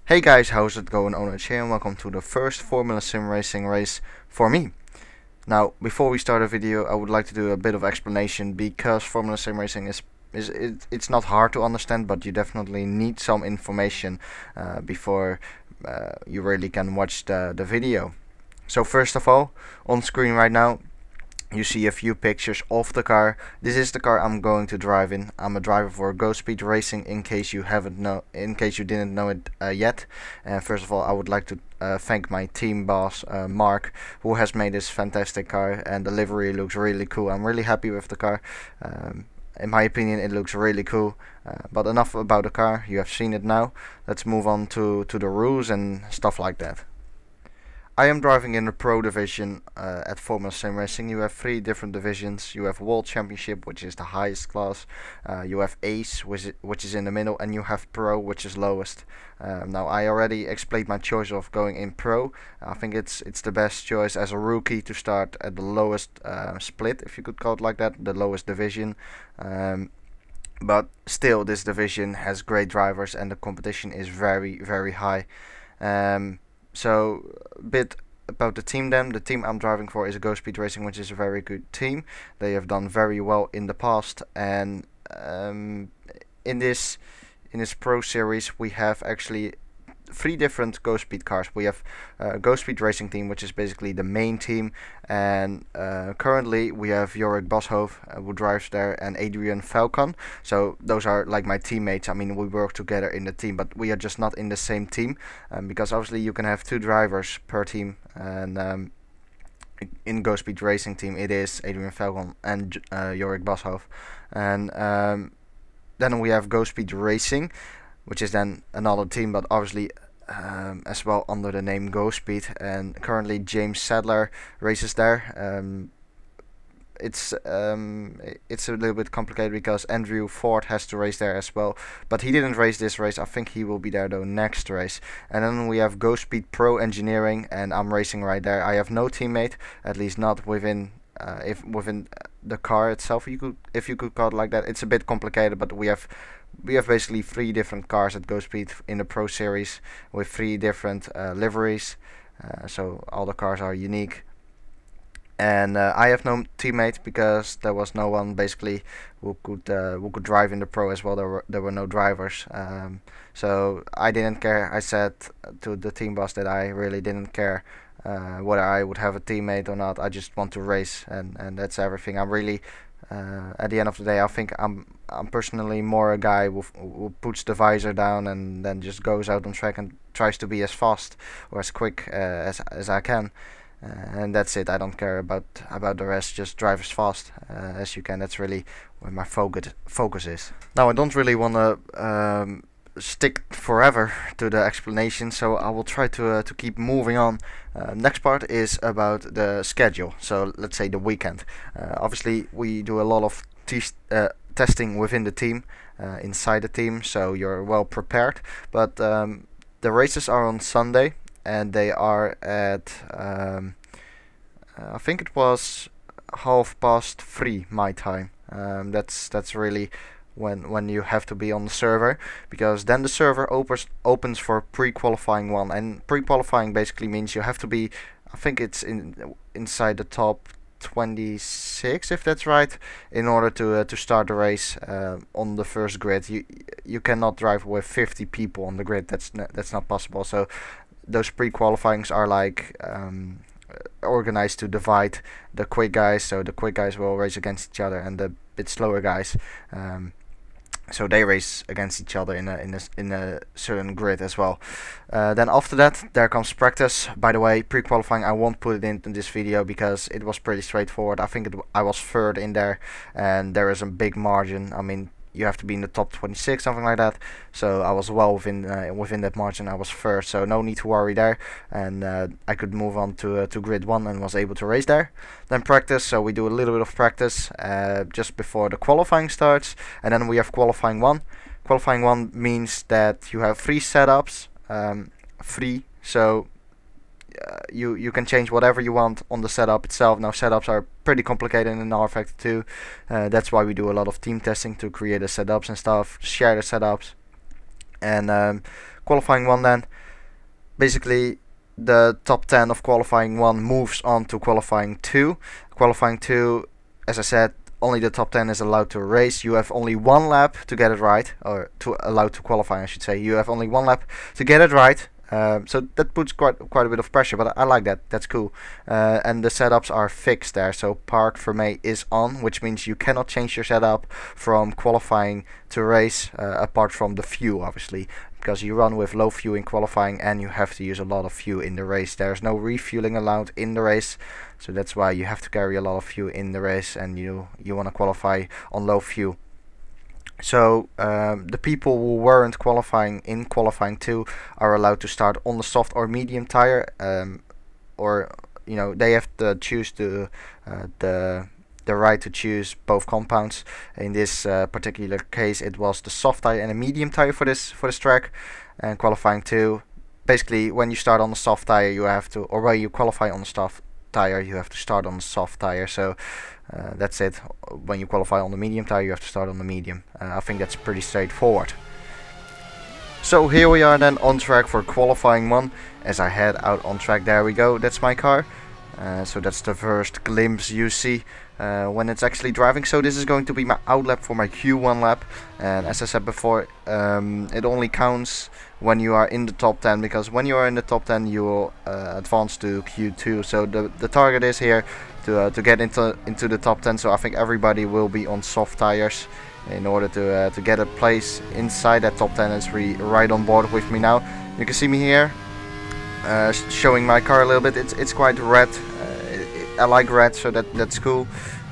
Hey guys, how's it going? Ono here and welcome to the first Formula Sim Racing race for me. Now, before we start the video, I would like to do a bit of explanation because Formula Sim Racing it's not hard to understand, but you definitely need some information before you really can watch the video. So first of all, on screen right now, you see a few pictures of the car. This is the car I'm going to drive in. I'm a driver for GhostSpeed Racing. In case you didn't know it yet. First of all, I would like to thank my team boss Mark, who has made this fantastic car, and the livery looks really cool. I'm really happy with the car. In my opinion, it looks really cool. But enough about the car. You have seen it now. Let's move on to the rules and stuff like that. I am driving in the Pro division at Formula Sim Racing. You have three different divisions. You have World Championship, which is the highest class. You have Ace, which is in the middle, and you have Pro, which is lowest. Now, I already explained my choice of going in Pro. I think it's the best choice as a rookie to start at the lowest split, if you could call it like that, the lowest division. But still, this division has great drivers, and the competition is very, very high. So a bit about the team then. The team I'm driving for is GhostSpeed Racing, which is a very good team. They have done very well in the past, and in this Pro Series we have actually three different GhostSpeed cars. We have GhostSpeed Racing team, which is basically the main team, and currently we have Jorik Boshoff, who drives there, and Adrian Falcon. So those are like my teammates. I mean, we work together in the team, but we are just not in the same team, because obviously you can have two drivers per team, and in GhostSpeed Racing team it is Adrian Falcon and Jorik Boshoff, and then we have GhostSpeed Racing, which is then another team, but obviously as well under the name GhostSpeed. And currently James Sadler races there. It's a little bit complicated because Andrew Ford has to race there as well, but he didn't race this race. I think he will be there though next race. And then we have GhostSpeed Pro Engineering, and I'm racing right there. I have no teammate, at least not within within the car itself, if you could call it like that. It's a bit complicated, but we have basically three different cars at GhostSpeed in the Pro Series with three different liveries, so all the cars are unique. And I have no teammate because there was no one basically who could drive in the Pro as well. There were no drivers, so I didn't care. I said to the team boss that I really didn't care whether I would have a teammate or not. I just want to race, and that's everything. I'm really at the end of the day, I think I'm personally more a guy who puts the visor down and then just goes out on track and tries to be as fast or as quick as I can. And that's it. I don't care about the rest. Just drive as fast as you can. That's really where my focus is. Now, I don't really want to stick forever to the explanation, so I will try to keep moving on. Next part is about the schedule. So let's say the weekend. Obviously, we do a lot of testing within the team, inside the team, so you're well prepared. But the races are on Sunday, and they are at I think it was 3:30 my time. That's really when you have to be on the server, because then the server opens for pre-qualifying 1, and pre-qualifying basically means you have to be, I think it's inside the top 26, if that's right, in order to start the race on the first grid. You cannot drive with 50 people on the grid. That's not possible. So those pre-qualifyings are like organized to divide the quick guys. So the quick guys will race against each other, and the bit slower guys, so they race against each other in a certain grid as well. Then after that, there comes practice. By the way, pre-qualifying I won't put it in this video because it was pretty straightforward. I think I was third in there, and there is a big margin. I mean, you have to be in the top 26, something like that. So I was well within that margin. I was first, so no need to worry there. And I could move on to grid 1 and was able to race there. Then practice. So we do a little bit of practice just before the qualifying starts, and then we have qualifying 1. Qualifying 1 means that you have 3 setups, free. So you can change whatever you want on the setup itself. Now, setups are pretty complicated in rFactor 2. That's why we do a lot of team testing to create the setups and stuff, share the setups. And qualifying 1 then. Basically, the top 10 of qualifying 1 moves on to qualifying 2. Qualifying 2, as I said, only the top 10 is allowed to race. You have only 1 lap to get it right, or to allowed to qualify, I should say. You have only 1 lap to get it right. So that puts quite a bit of pressure, but I like that. That's cool. And the setups are fixed there. So Parc Fermé is on, which means you cannot change your setup from qualifying to race, apart from the fuel, obviously, because you run with low fuel in qualifying and you have to use a lot of fuel in the race. There's no refueling allowed in the race, so that's why you have to carry a lot of fuel in the race, and you want to qualify on low fuel. So the people who weren't qualifying in qualifying 2 are allowed to start on the soft or medium tire, or they have to choose the right to choose both compounds. In this particular case, it was the soft tire and a medium tire for this track. And qualifying 2, basically, when you start on the soft tire, you have to, or when you qualify on the soft tire, you have to start on the soft tire. So that's it. When you qualify on the medium tire, you have to start on the medium. I think that's pretty straightforward. So here we are then on track for qualifying 1. As I head out on track, there we go. That's my car. So that's the first glimpse you see when it's actually driving. So this is going to be my out lap for my Q1 lap, and as I said before, it only counts when you are in the top 10, because when you are in the top 10 you will advance to Q2. So the target is here to get into the top 10. So I think everybody will be on soft tires in order to get a place inside that top 10. It's right on board with me now. You can see me here showing my car a little bit. It's quite red. I like red, so that's cool.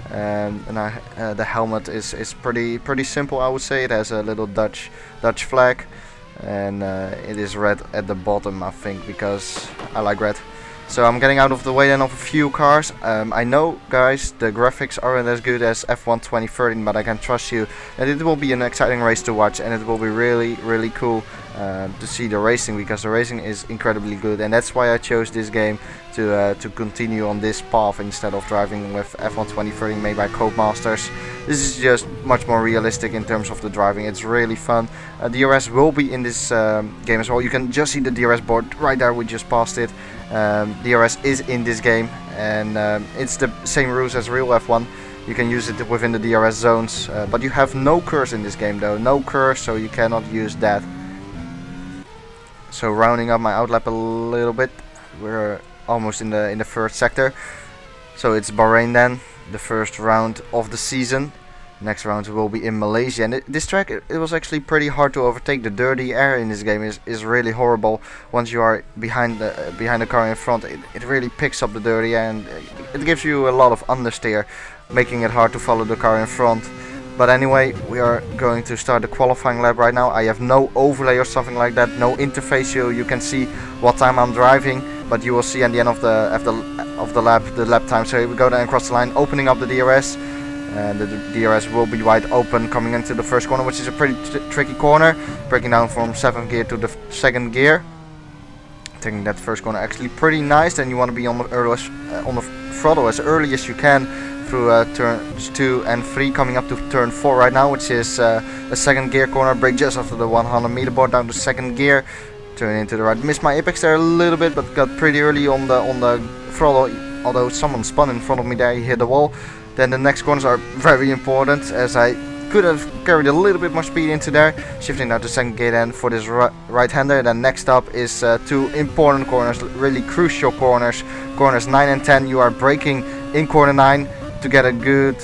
And the helmet is pretty simple, I would say. It has a little Dutch flag, and it is red at the bottom, I think, because I like red. So I'm getting out of the way then of a few cars. I know, guys, the graphics aren't as good as F1 2013, but I can trust you that it will be an exciting race to watch, and it will be really cool to see the racing, because the racing is incredibly good, and that's why I chose this game to continue on this path instead of driving with F1 2013 made by Codemasters. This is just much more realistic in terms of the driving. It's really fun. DRS will be in this game as well. You can just see the DRS board right there. We just passed it. DRS is in this game, and it's the same rules as real F1. You can use it within the DRS zones, but you have no curse in this game though. No curse, so you cannot use that. So rounding up my outlap a little bit, we're almost in the first sector. So it's Bahrain then, the first round of the season. Next round will be in Malaysia, and this track, it was actually pretty hard to overtake. The dirty air in this game is really horrible. Once you are behind the car in front, it really picks up the dirty air, and it gives you a lot of understeer, making it hard to follow the car in front. But anyway, we are going to start the qualifying lap right now. I have no overlay or something like that, no interface, so you can see what time I'm driving, but you will see at the end of the lap time. So here we go then across the line, opening up the DRS. And the DRS will be wide open coming into the first corner, which is a pretty tricky corner, breaking down from 7th gear to the 2nd gear. Taking that first corner actually pretty nice. Then you want to be on the throttle as early as you can through turns 2 and 3, coming up to turn 4 right now, which is a 2nd gear corner. Brake just after the 100 meter board down to 2nd gear, turn into the right. Missed my apex there a little bit, but got pretty early on the throttle. Although someone spun in front of me there, he hit the wall. Then the next corners are very important, as I could have carried a little bit more speed into there. Shifting now to 2nd gear then for this right-hander. Then next up is 2 important corners, really crucial corners. Corners 9 and 10, you are braking in corner 9 to get a good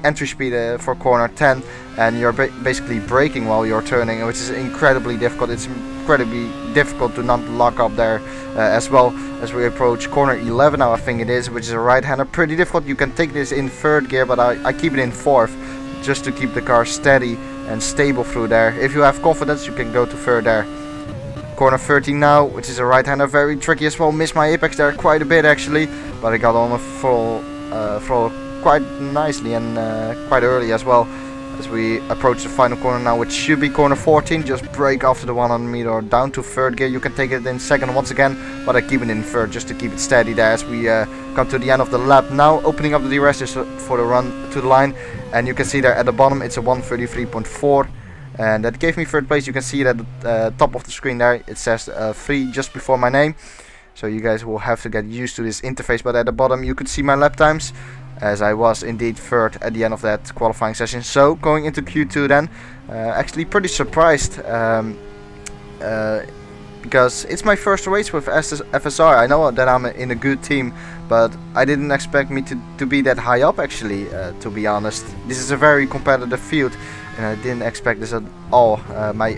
entry speed for corner 10. And you're basically braking while you're turning, which is incredibly difficult. It's incredibly difficult to not lock up there as well. As we approach corner 11 now, I think it is, which is a right-hander. Pretty difficult. You can take this in 3rd gear, but I keep it in 4th just to keep the car steady and stable through there. If you have confidence, you can go to 3rd there. Corner 13 now, which is a right-hander, very tricky as well. Missed my apex there quite a bit actually, but I got on a full throttle quite nicely and quite early as well. As we approach the final corner now, which should be corner 14, just brake after the 100 meter down to 3rd gear. You can take it in 2nd once again, but I keep it in 3rd just to keep it steady there as we come to the end of the lap. Now opening up the DRS just for the run to the line, and you can see there at the bottom it's a 133.4, and that gave me third place. You can see that at the top of the screen there it says 3 just before my name, so you guys will have to get used to this interface. But at the bottom you could see my lap times, as I was indeed third at the end of that qualifying session. So going into Q2 then, actually pretty surprised, because it's my first race with FSR. I know that I'm in a good team, but I didn't expect me to be that high up actually, to be honest. This is a very competitive field, and I didn't expect this at all. My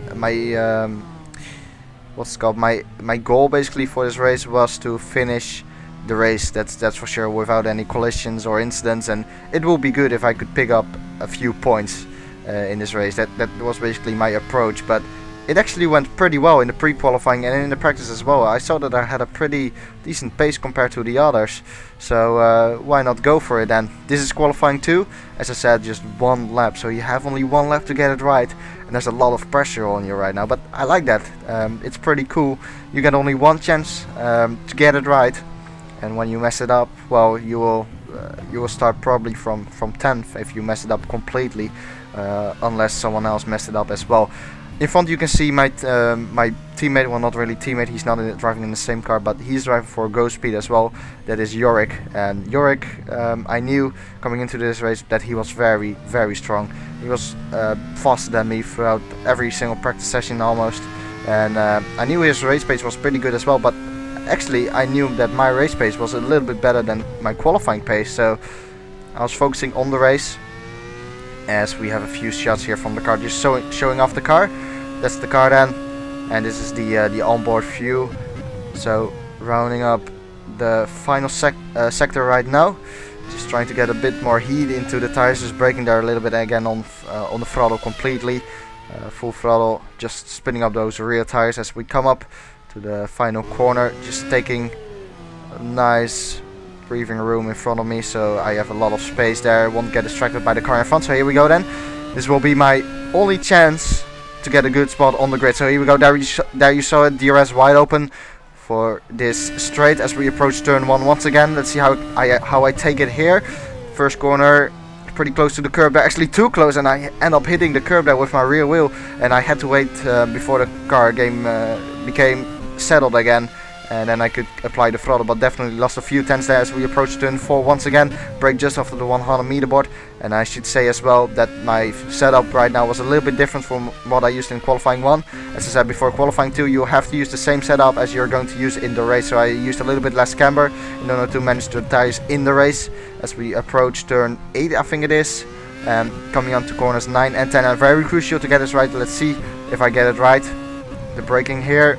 goal basically for this race was to finish the race, that's for sure, without any collisions or incidents, and it will be good if I could pick up a few points in this race. That was basically my approach, but it actually went pretty well in the pre-qualifying and in the practice as well. I saw that I had a pretty decent pace compared to the others, so why not go for it then. This is qualifying 2, as I said, just 1 lap, so you have only 1 lap to get it right, and there's a lot of pressure on you right now, but I like that. It's pretty cool. You get only 1 chance to get it right, and when you mess it up, well, you will start probably from 10th if you mess it up completely, unless someone else messed it up as well. In front you can see my teammate, well, not really teammate, he's not driving in the same car, but he's driving for GhostSpeed as well. That is Yorick, and Yorick, I knew coming into this race that he was very, very strong. He was faster than me throughout every single practice session almost, and I knew his race pace was pretty good as well, but actually I knew that my race pace was a little bit better than my qualifying pace, so I was focusing on the race. As we have a few shots here from the car, just showing off the car. That's the car then, and this is the onboard view. So rounding up the final sector right now, just trying to get a bit more heat into the tires, just braking there a little bit again on the throttle completely, full throttle, just spinning up those rear tires as we come up to the final corner, just taking a nice breathing room in front of me, so I have a lot of space there, won't get distracted by the car in front. So here we go then, this will be my only chance to get a good spot on the grid. So here we go, there you saw it, DRS wide open for this straight as we approach turn 1 once again. Let's see how I take it here. First corner, pretty close to the curb there, actually too close, and I end up hitting the curb there with my rear wheel, and I had to wait before the car became settled again, and then I could apply the throttle, but definitely lost a few tenths there as we approach turn 4 once again. Brake just after the 100 meter board, and I should say as well that my setup right now was a little bit different from what I used in qualifying 1. As I said before, qualifying 2 you have to use the same setup as you're going to use in the race, so I used a little bit less camber in order to manage the tires in the race as we approach turn 8, I think it is, and coming on to corners 9 and 10, and very crucial to get this right. Let's see if I get it right. The braking here,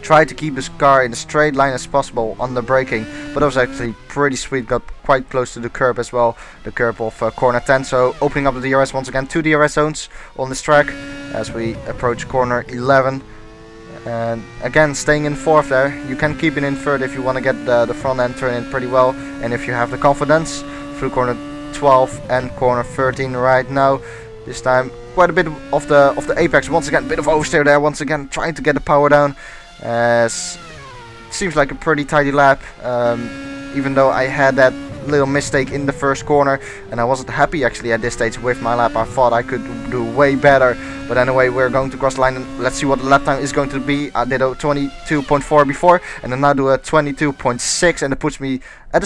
try to keep this car in a straight line as possible on the braking, but it was actually pretty sweet, got quite close to the curb as well, the curb of corner 10, so opening up the DRS once again, 2 DRS zones on this track as we approach corner 11, and again staying in 4th there. You can keep it in 3rd if you want to get the front end turn in pretty well, and if you have the confidence, through corner 12 and corner 13 right now. This time quite a bit of the apex, once again, bit of oversteer there, once again trying to get the power down. As seems like a pretty tidy lap, even though I had that little mistake in the first corner, and I wasn't happy actually at this stage with my lap. I thought I could do way better, but anyway, we're going to cross the line, and let's see what the lap time is going to be. I did a 22.4 before, and then now do a 22.6, and it puts me at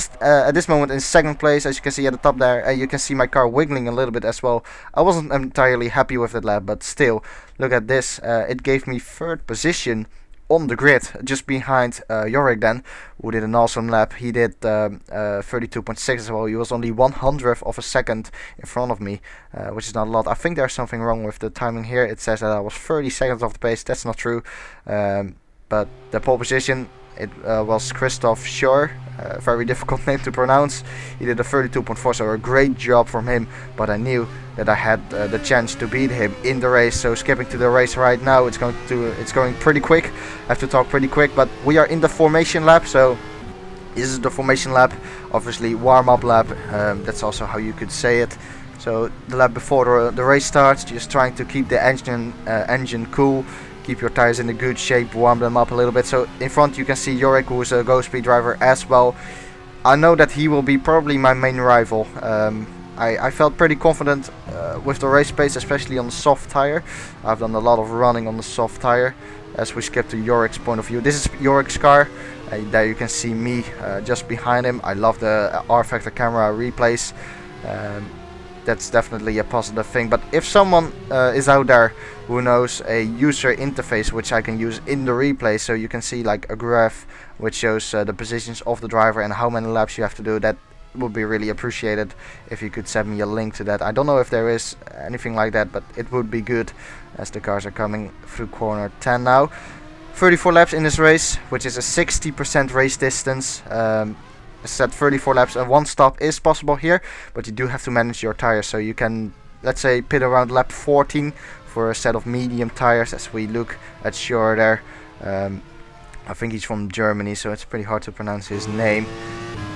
this moment in 2nd place, as you can see at the top there. And you can see my car wiggling a little bit as well. I wasn't entirely happy with that lap, but still, look at this, it gave me 3rd position on the grid, just behind Yorick then, who did an awesome lap. He did 32.6 as well. He was only 100th of a second in front of me, which is not a lot. I think there's something wrong with the timing here. It says that I was 30 seconds off the pace. That's not true, but the pole position, it was Christoph Schor, very difficult name to pronounce. He did a 32.4, so a great job from him, but I knew that I had the chance to beat him in the race. So skipping to the race right now, it's going pretty quick. I have to talk pretty quick, but we are in the formation lap, so this is the formation lap, obviously warm-up lap, that's also how you could say it. So the lap before the race starts, just trying to keep the engine cool, keep your tires in a good shape, warm them up a little bit. So in front you can see Yorick, who is a GhostSpeed driver as well. I know that he will be probably my main rival. I felt pretty confident with the race pace, especially on the soft tire. I've done a lot of running on the soft tire. As we skip to Yorick's point of view, this is Yorick's car. There you can see me just behind him. I love the rFactor camera replays. That's definitely a positive thing. But if someone is out there who knows a user interface which I can use in the replay, so you can see like a graph which shows the positions of the driver and how many laps you have to do, that would be really appreciated if you could send me a link to that. I don't know if there is anything like that, but it would be good, as the cars are coming through corner 10 now. 34 laps in this race, which is a 60% race distance. Set 34 laps and one stop is possible here, but you do have to manage your tires. So you can, let's say, pit around lap 14 for a set of medium tires. As we look at Schur there, I think he's from Germany, so it's pretty hard to pronounce his name.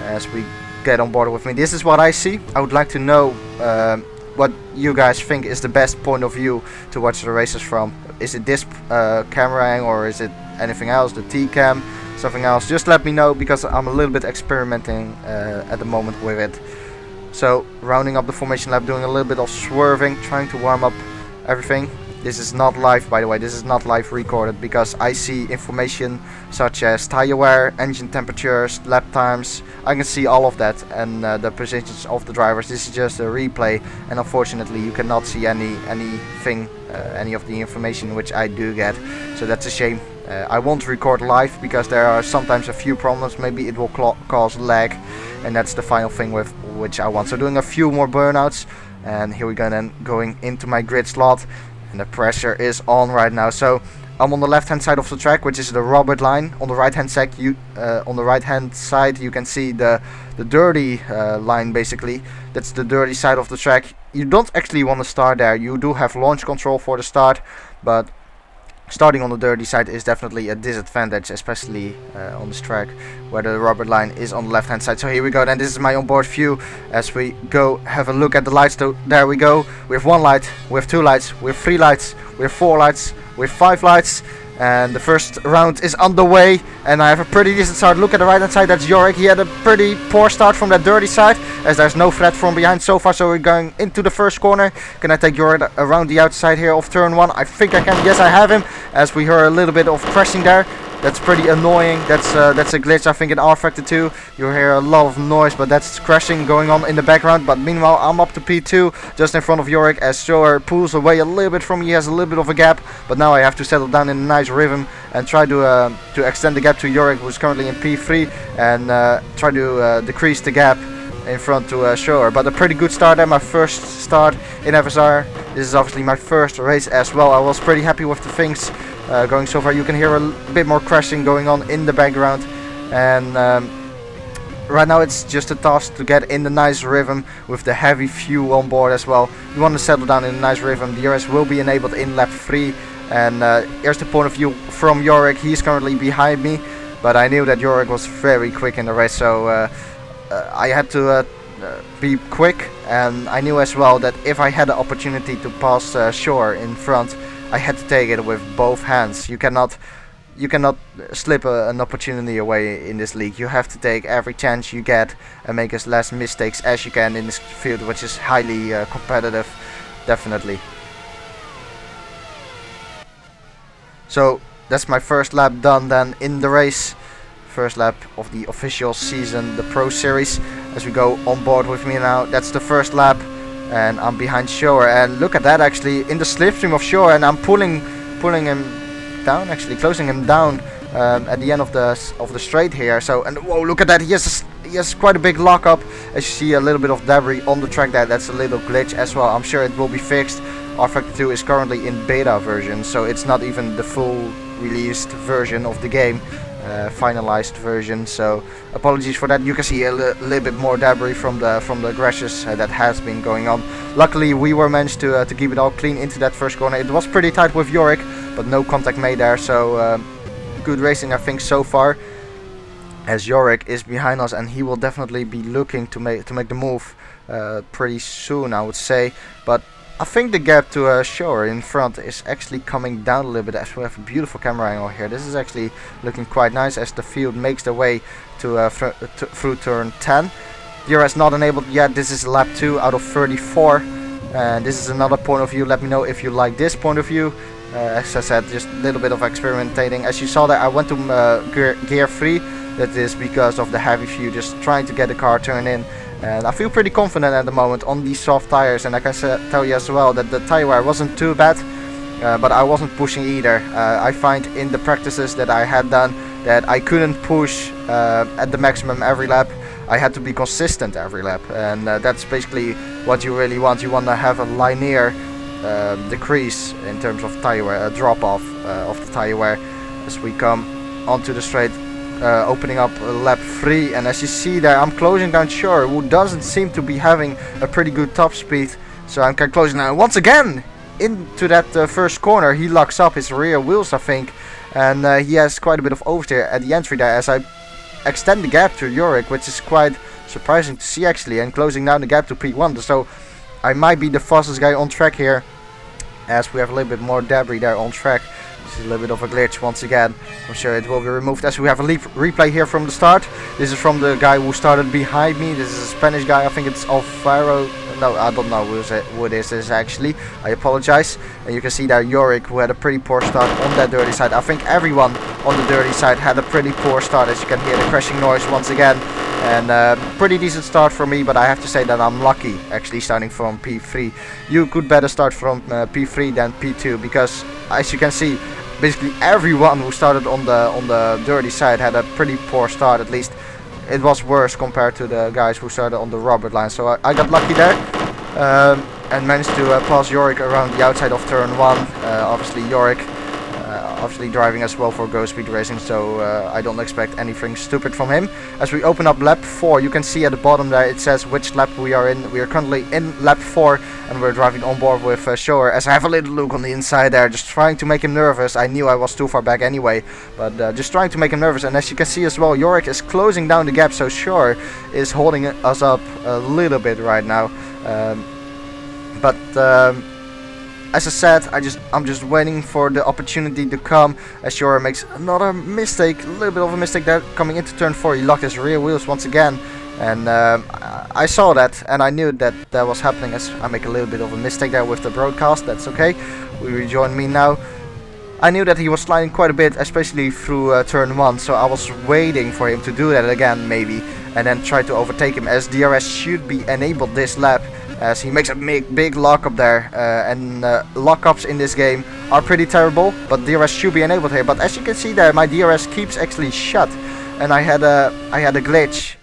As we get on board with me, this is what I see. I would like to know what you guys think is the best point of view to watch the races from. Is it this camera angle, or is it anything else, the T-cam, something else? Just let me know, because I'm a little bit experimenting at the moment with it. So rounding up the formation lap, doing a little bit of swerving, trying to warm up everything. This is not live, by the way, this is not live recorded, because I see information such as tire wear, engine temperatures, lap times. I can see all of that, and the positions of the drivers. This is just a replay, and unfortunately you cannot see anything, any of the information which I do get. So that's a shame. I won't record live because there are sometimes a few problems. Maybe it will cause lag, and that's the final thing with which I want. So doing a few more burnouts, and here we go then, going into my grid slot. And the pressure is on right now. So I'm on the left hand side of the track, which is the Robert line. On the right hand side you can see the dirty line, basically. That's the dirty side of the track. You don't actually want to start there. You do have launch control for the start, but starting on the dirty side is definitely a disadvantage, especially on this track where the rubber line is on the left hand side. So here we go, then this is my onboard view as we go have a look at the lights. So there we go, we have one light, we have two lights, we have three lights, we have four lights, we have five lights, and the first round is underway, and I have a pretty decent start. Look at the right hand side, that's Yorick. He had a pretty poor start from that dirty side, as there's no threat from behind so far. So we're going into the first corner. Can I take Yorick around the outside here of turn 1? I think I can. Yes, I have him, as we heard a little bit of crashing there. That's pretty annoying. That's a glitch, I think, in rFactor 2. You hear a lot of noise, but that's crashing going on in the background. But meanwhile, I'm up to P2, just in front of Yorick, as Schur pulls away a little bit from me. He has a little bit of a gap, but now I have to settle down in a nice rhythm and try to extend the gap to Yorick, who's currently in P3, and try to decrease the gap in front to Schur. But a pretty good start there, my first start in FSR. This is obviously my first race as well. I was pretty happy with the things going so far. You can hear a bit more crashing going on in the background, and right now it's just a task to get in the nice rhythm with the heavy fuel on board as well. You want to settle down in a nice rhythm. The DRS will be enabled in lap 3, and here's the point of view from Yorick. He's currently behind me, but I knew that Yorick was very quick in the race, so I had to be quick, and I knew as well that if I had the opportunity to pass Schur in front, I had to take it with both hands. You cannot slip an opportunity away in this league. You have to take every chance you get and make as less mistakes as you can in this field, which is highly competitive, definitely. So that's my first lap done then in the race. First lap of the official season, the Pro Series. As we go on board with me now, that's the first lap, and I'm behind Schur, and look at that, actually in the slipstream of Schur, and I'm pulling him down, actually closing him down at the end of the straight here. So, and whoa, look at that, he has quite a big lockup. As you see, a little bit of debris on the track there. That's a little glitch as well. I'm sure it will be fixed. rFactor 2 is currently in beta version, so it's not even the full released version of the game. Finalized version, so apologies for that. You can see a little bit more debris from the crashes that has been going on. Luckily we were managed to keep it all clean into that first corner. It was pretty tight with Yorick, but no contact made there, so good racing I think so far, as Yorick is behind us, and he will definitely be looking to make the move pretty soon, I would say. But I think the gap to Schur in front is actually coming down a little bit, as we have a beautiful camera angle here. This is actually looking quite nice as the field makes the way to through turn 10. DRS not enabled yet. This is lap 2 out of 34. And this is another point of view. Let me know if you like this point of view. As I said, just a little bit of experimentating. As you saw there, I went to gear 3. That is because of the heavy view, just trying to get the car turned in. And I feel pretty confident at the moment on these soft tires. And I can tell you as well that the tire wear wasn't too bad. But I wasn't pushing either. I find in the practices that I had done that I couldn't push at the maximum every lap. I had to be consistent every lap, and that's basically what you really want. You want to have a linear decrease in terms of tire wear, a drop off of the tire wear as we come onto the straight, opening up lap 3. And as you see there, I'm closing down Shore, who doesn't seem to be having a pretty good top speed. So I'm closing down once again into that first corner. He locks up his rear wheels, I think, and he has quite a bit of oversteer at the entry there as I extend the gap to Yorick, which is quite surprising to see actually, and closing down the gap to P1. So I might be the fastest guy on track here, as we have a little bit more debris there on track. This is a little bit of a glitch once again. I'm sure it will be removed as we have a replay here from the start. This is from the guy who started behind me. This is a Spanish guy, I think it's Alvaro. No, I don't know who this is actually. I apologize. And you can see there Yorick, who had a pretty poor start on that dirty side. I think everyone on the dirty side had a pretty poor start, as you can hear the crashing noise once again. And pretty decent start for me, but I have to say that I'm lucky actually starting from P3. You could better start from P3 than P2, because as you can see, basically everyone who started on the dirty side had a pretty poor start. At least it was worse compared to the guys who started on the Robert line. So I got lucky there and managed to pass Yorick around the outside of turn 1. Obviously Yorick obviously driving as well for GhostSpeed Racing, so I don't expect anything stupid from him. As we open up lap 4, you can see at the bottom there it says which lap we are in. We are currently in lap 4 and we're driving on board with Shower. As I have a little look on the inside there, just trying to make him nervous. I knew I was too far back anyway, but just trying to make him nervous. And as you can see as well, Yorick is closing down the gap, so Shower is holding us up a little bit right now. As I said, I'm just waiting for the opportunity to come. As Shower makes another mistake, a little bit of a mistake there, coming into turn 4. He locked his rear wheels once again, and I saw that and I knew that that was happening. As I make a little bit of a mistake there with the broadcast, that's okay. We rejoin me now. I knew that he was sliding quite a bit, especially through turn 1, so I was waiting for him to do that again maybe, and then try to overtake him, as DRS should be enabled this lap, as he makes a big lockup there, and lockups in this game are pretty terrible, but DRS should be enabled here. But as you can see there, my DRS keeps actually shut, and I had a glitch.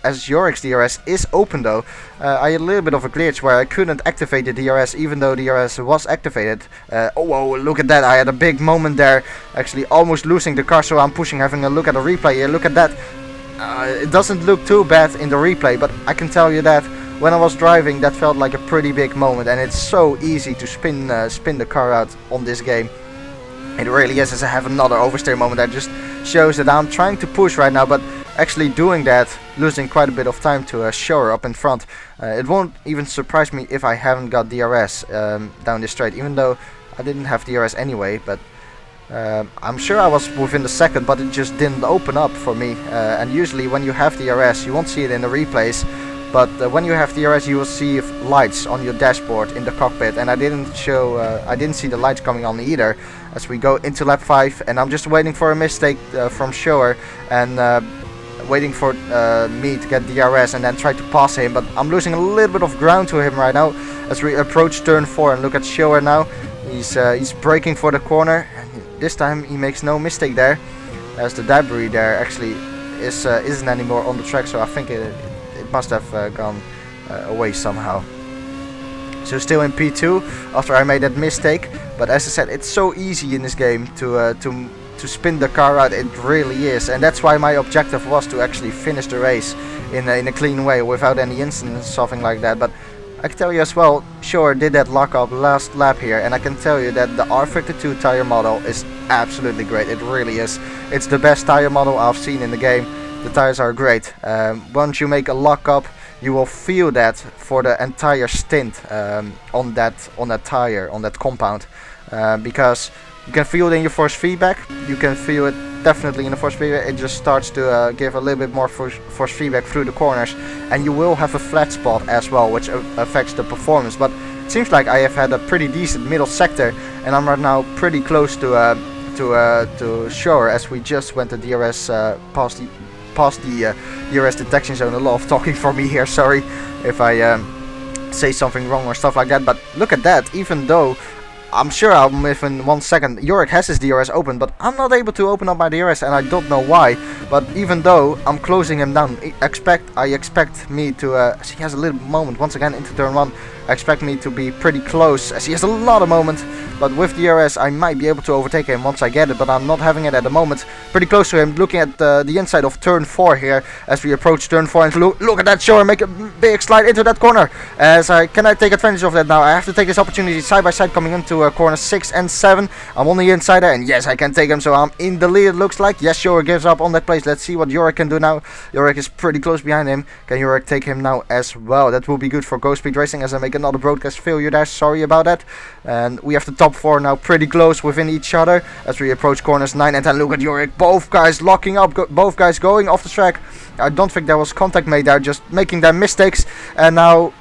As Yorick's DRS is open though, I had a little bit of a glitch where I couldn't activate the DRS even though DRS was activated. Oh whoa, look at that, I had a big moment there, actually almost losing the car, so I'm pushing, having a look at the replay here. Look at that. It doesn't look too bad in the replay, but I can tell you that when I was driving, that felt like a pretty big moment, and it's so easy to spin the car out on this game. It really is. As I have another oversteer moment that just shows that I'm trying to push right now, but actually doing that, losing quite a bit of time to Shower up in front. It won't even surprise me if I haven't got DRS down this straight, even though I didn't have DRS anyway, but I'm sure I was within the second, but it just didn't open up for me. And usually when you have DRS, you won't see it in the replays, but when you have DRS, you will see lights on your dashboard in the cockpit, and I didn't see the lights coming on either. As we go into lap 5, and I'm just waiting for a mistake from Shower, and waiting for me to get DRS and then try to pass him, but I'm losing a little bit of ground to him right now as we approach turn 4. And look at Shower now. He's braking for the corner, and this time he makes no mistake there, as the debris there actually isn't anymore on the track, so I think it must have gone away somehow. So still in P2 after I made that mistake, but as I said, it's so easy in this game to spin the car out. It really is, and that's why my objective was to actually finish the race in a clean way without any incidents, something like that. But I can tell you as well, Shower did that lockup last lap here, and I can tell you that the rFactor 2 tire model is absolutely great. It really is. It's the best tire model I've seen in the game. The tires are great. Once you make a lockup, you will feel that for the entire stint on that tire, on that compound, because You can feel it in your force feedback. You can feel it definitely in the force feedback. It just starts to give a little bit more force feedback through the corners, and you will have a flat spot as well, which affects the performance. But it seems like I have had a pretty decent middle sector, and I'm right now pretty close to shore, as we just went to DRS past the DRS detection zone. A lot of talking for me here. Sorry if I say something wrong or stuff like that. But look at that. Even though I'm sure I'm within 1 second. Yorick has his DRS open, but I'm not able to open up my DRS, and I don't know why. But even though I'm closing him down, I expect me to, as he has a little moment once again into turn 1, I expect me to be pretty close, as he has a lot of moment. But with DRS I might be able to overtake him once I get it, but I'm not having it at the moment. Pretty close to him, looking at the inside of turn 4 here as we approach turn 4, and look at that show, make a big slide into that corner. As can I take advantage of that now? I have to take this opportunity side by side coming into corner 6 and 7. I'm on the inside there, and yes, I can take him, so I'm in the lead, it looks like. Yes, Yorick gives up on that place. Let's see what Yorick can do now. Yorick is pretty close behind him. Can Yorick take him now as well? That will be good for GhostSpeed Racing, as I make another broadcast failure there. Sorry about that. And we have the top 4 now pretty close within each other as we approach corners 9 and 10. Look at Yorick, both guys locking up, both guys going off the track. I don't think there was contact made there, just making their mistakes. And now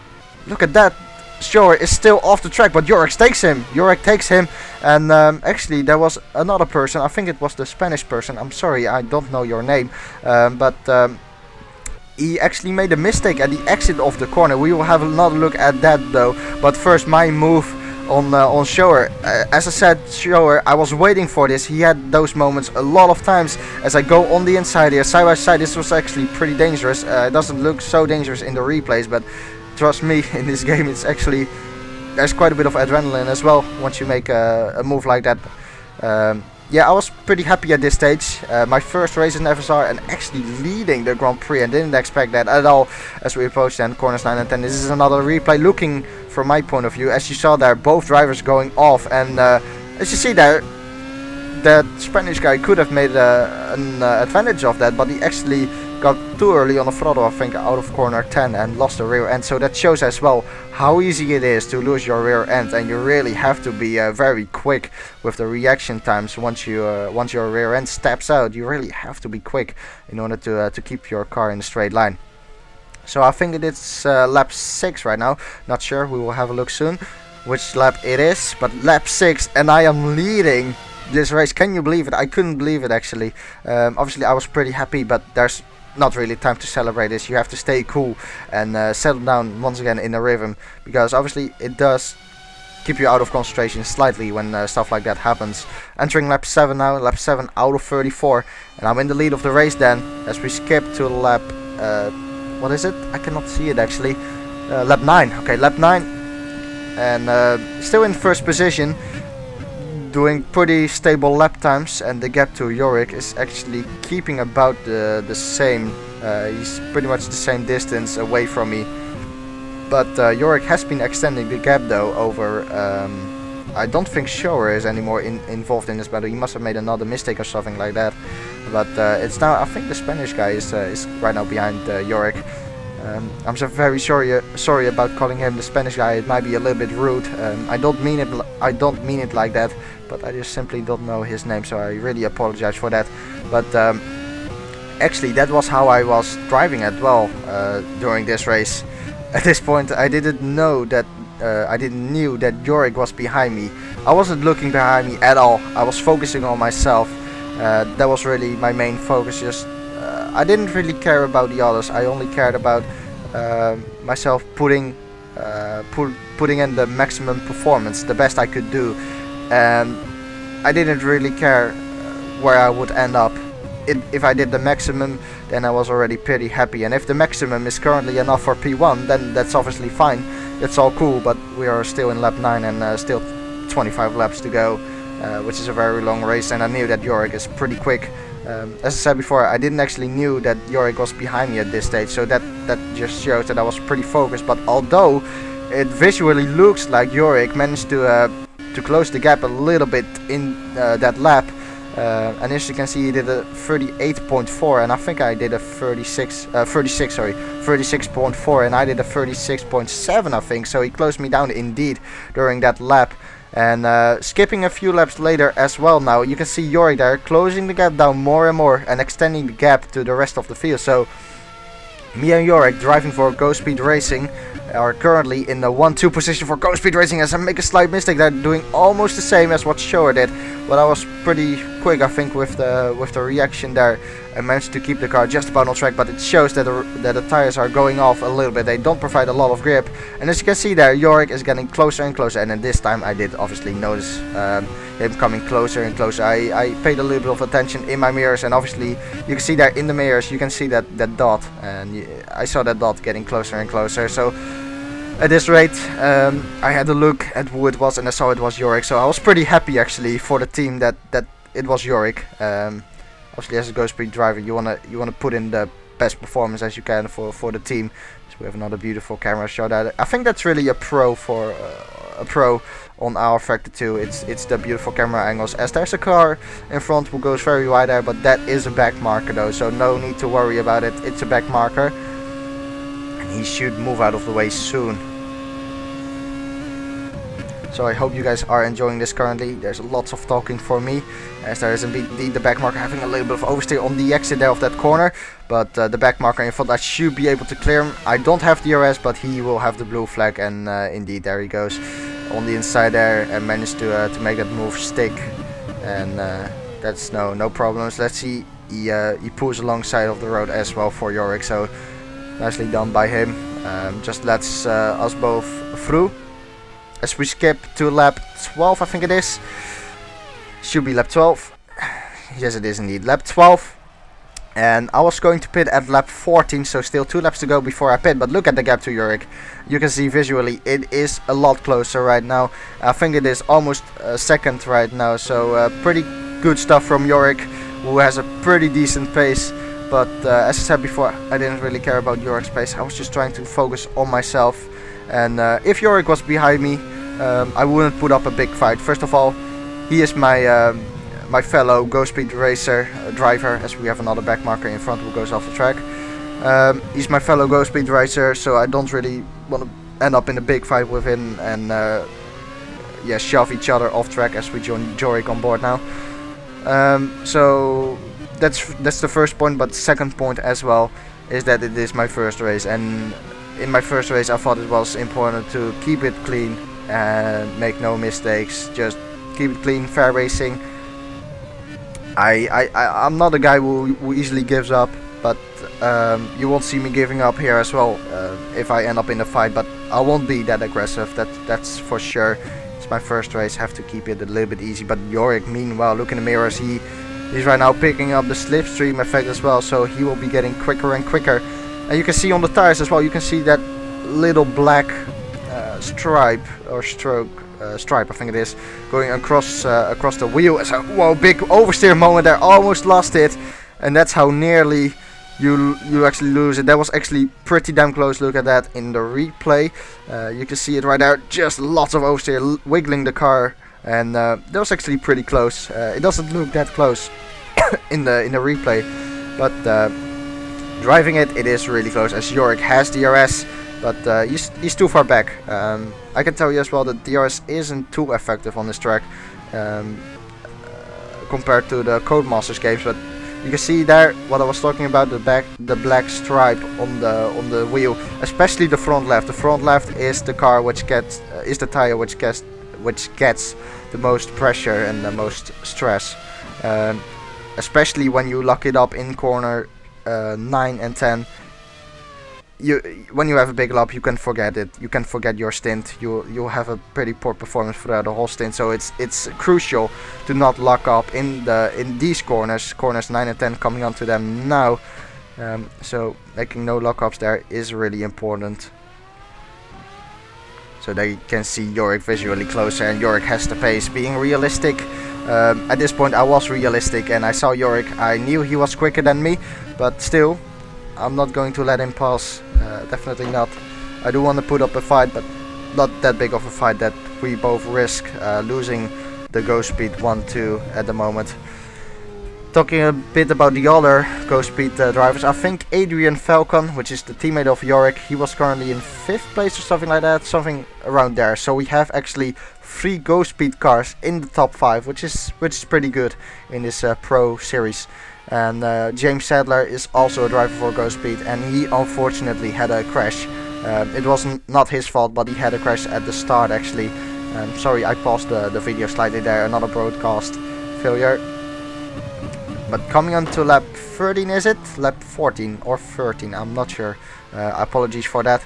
look at that, Shore is still off the track, but Yorick takes him. Yorick takes him, and actually there was another person. I think it was the Spanish person. I'm sorry, I don't know your name, but he actually made a mistake at the exit of the corner. We will have another look at that though. But first, my move on Shower. As I said, Shower, I was waiting for this. He had those moments a lot of times as I go on the inside here, side by side. This was actually pretty dangerous. It doesn't look so dangerous in the replays, but trust me, in this game it's actually, there's quite a bit of adrenaline as well once you make a move like that. Yeah, I was pretty happy at this stage. My first race in FSR and actually leading the Grand Prix, and didn't expect that at all as we approach then corners 9 and 10. This is another replay looking from my point of view. As you saw there, both drivers going off, and as you see there, that Spanish guy could have made an advantage of that, but he actually got too early on the throttle, I think, out of corner 10 and lost the rear end. So that shows as well how easy it is to lose your rear end, and you really have to be very quick with the reaction times. Once your rear end steps out, you really have to be quick in order to keep your car in a straight line. So I think it is lap 6 right now. Not sure, we will have a look soon which lap it is, but lap 6, and I am leading this race. Can you believe it? I couldn't believe it actually. Obviously I was pretty happy, but there's not really time to celebrate this. You have to stay cool and settle down once again in a rhythm, because obviously it does keep you out of concentration slightly when stuff like that happens. Entering lap 7 now, lap 7 out of 34, and I'm in the lead of the race then as we skip to lap what is it? I cannot see it actually. Lap 9. Okay, lap 9, and still in first position, doing pretty stable lap times, and the gap to Yorick is actually keeping about the same. He's pretty much the same distance away from me, but Yorick has been extending the gap though over I don't think Shower is anymore involved in this battle. He must have made another mistake or something like that, but it's now, I think the Spanish guy is right now behind Yorick. I'm so very sorry about calling him the Spanish guy. It might be a little bit rude. I don't mean it like that, but I just simply don't know his name, so I really apologize for that. But actually that was how I was driving as well during this race. At this point I didn't know that knew that Yorick was behind me. I wasn't looking behind me at all. I was focusing on myself. That was really my main focus. Just I didn't really care about the others. I only cared about myself putting in the maximum performance, the best I could do, and I didn't really care where I would end up. If I did the maximum, then I was already pretty happy, and if the maximum is currently enough for P1, then that's obviously fine. It's all cool, but we are still in lap 9 and still 25 laps to go, which is a very long race, and I knew that Yorick is pretty quick. As I said before, I didn't actually knew that Yorick was behind me at this stage, so that just shows that I was pretty focused. But although it visually looks like Yorick managed to close the gap a little bit in that lap, and as you can see, he did a 38.4, and I think I did a 36.4, and I did a 36.7, I think. So he closed me down indeed during that lap. And skipping a few laps later as well now, you can see Yorick there closing the gap down more and more and extending the gap to the rest of the field. So me and Yorick, driving for GhostSpeed Racing, are currently in the 1-2 position for GhostSpeed Racing. As I make a slight mistake, they're doing almost the same as what Shower did, but I was pretty quick, I think, with the reaction there. I managed to keep the car just about on track, but it shows that the tires are going off a little bit. They don't provide a lot of grip, and as you can see there, Yorick is getting closer and closer. And then this time I did obviously notice him coming closer and closer. I paid a little bit of attention in my mirrors, and obviously you can see there in the mirrors, you can see that dot, and I saw that dot getting closer and closer. So at this rate, I had a look at who it was, and I saw it was Yorick. So I was pretty happy actually for the team that it was Yorick. Obviously, as a GhostSpeed driver, you wanna put in the best performance as you can for the team. So we have another beautiful camera shot at it. I think that's really a pro for a pro on our rFactor 2. It's the beautiful camera angles. As there's a car in front who goes very wide there, but that is a back marker though, so no need to worry about it. It's a back marker, and he should move out of the way soon. So I hope you guys are enjoying this currently. There's lots of talking for me, as there is indeed the back marker having a little bit of oversteer on the exit there of that corner. But the back marker in front, I should be able to clear him. I don't have DRS, but he will have the blue flag, and indeed there he goes on the inside there and managed to make that move stick. And that's no problems. Let's see, he pulls alongside of the road as well for Yorick, so nicely done by him. Just lets us both through. As we skip to lap 12, I think it is. Should be lap 12. Yes, it is indeed lap 12. And I was going to pit at lap 14, so still 2 laps to go before I pit. But look at the gap to Yorick. You can see visually it is a lot closer right now. I think it is almost a second right now. So pretty good stuff from Yorick, who has a pretty decent pace. But as I said before, I didn't really care about Yorick's pace. I was just trying to focus on myself. And if Yorick was behind me, I wouldn't put up a big fight. First of all, he is my my fellow GhostSpeed Racer driver, as we have another back marker in front who goes off the track. He's my fellow GhostSpeed Racer, so I don't really want to end up in a big fight with him and yeah, shove each other off track as we join Yorick on board now. So that's the first point, but the second point as well is that it is my first race, and in my first race I thought it was important to keep it clean and make no mistakes. Just keep it clean, fair racing. I'm not a guy who easily gives up, but you won't see me giving up here as well if I end up in a fight, but I won't be that aggressive, that's for sure. It's my first race, have to keep it a little bit easy. But Yorick, meanwhile, look in the mirrors, he's right now picking up the slipstream effect as well, so he will be getting quicker and quicker. And you can see on the tires as well, you can see that little black stripe or stripe, I think it is, going across the wheel. It's a whoa, big oversteer moment there, almost lost it, and that's how nearly you actually lose it. That was actually pretty damn close. Look at that in the replay. You can see it right there, just lots of oversteer, wiggling the car, and that was actually pretty close. It doesn't look that close in the replay, but driving it is really close, as Yorick has DRS, but he's too far back. I can tell you as well that DRS isn't too effective on this track compared to the Codemasters games, but you can see there what I was talking about, the black stripe on the wheel, especially the front left. The front left is the car which gets is the tire which gets the most pressure and the most stress, especially when you lock it up in corner 9 and 10. When you have a big lap, you can forget it. You can forget your stint. You'll have a pretty poor performance throughout the whole stint. So it's crucial to not lock up in these corners 9 and 10, coming onto them now. So making no lockups there is really important. So they can see Yorick visually closer, and Yorick has the pace. Being realistic, at this point I was realistic, and I saw Yorick. I knew he was quicker than me, but still, I'm not going to let him pass. Definitely not. I do want to put up a fight, but not that big of a fight that we both risk losing the GhostSpeed 1-2 at the moment. Talking a bit about the other GhostSpeed drivers, I think Adrian Falcon, which is the teammate of Yorick, he was currently in 5th place or something like that, something around there. So we have actually 3 GhostSpeed cars in the top 5, which is pretty good in this Pro series. And James Sadler is also a driver for GhostSpeed, and he unfortunately had a crash. It wasn't not his fault, but he had a crash at the start actually. Sorry, I paused the video slightly there, another broadcast failure. But coming on to lap 13, is it? Lap 14 or 13, I'm not sure. Apologies for that.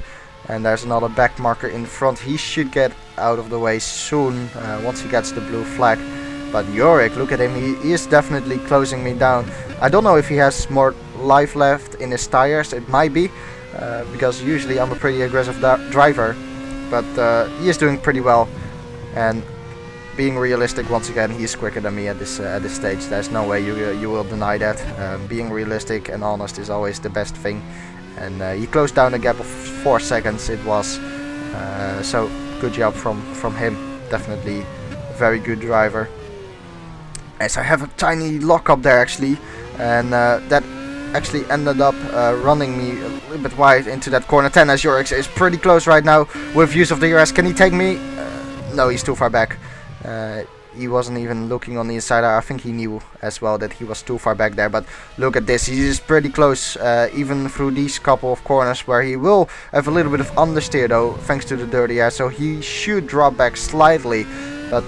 And there's another back marker in front. He should get out of the way soon once he gets the blue flag. But Jorik, look at him, he is definitely closing me down. I don't know if he has more life left in his tires, it might be. Because usually I'm a pretty aggressive driver. But he is doing pretty well. And being realistic, once again, he is quicker than me at this stage. There's no way you will deny that. Being realistic and honest is always the best thing. And he closed down a gap of 4 seconds. It was so good job from him. Definitely very good driver. As I have a tiny lock up there actually, and that actually ended up running me a little bit wide into that corner 10. As Jorik is pretty close right now with use of the DRS. Can he take me? No, he's too far back. He wasn't even looking on the inside. I think he knew as well that he was too far back there. But look at this, he's pretty close, even through these couple of corners where he will have a little bit of understeer though, thanks to the dirty air. So he should drop back slightly, but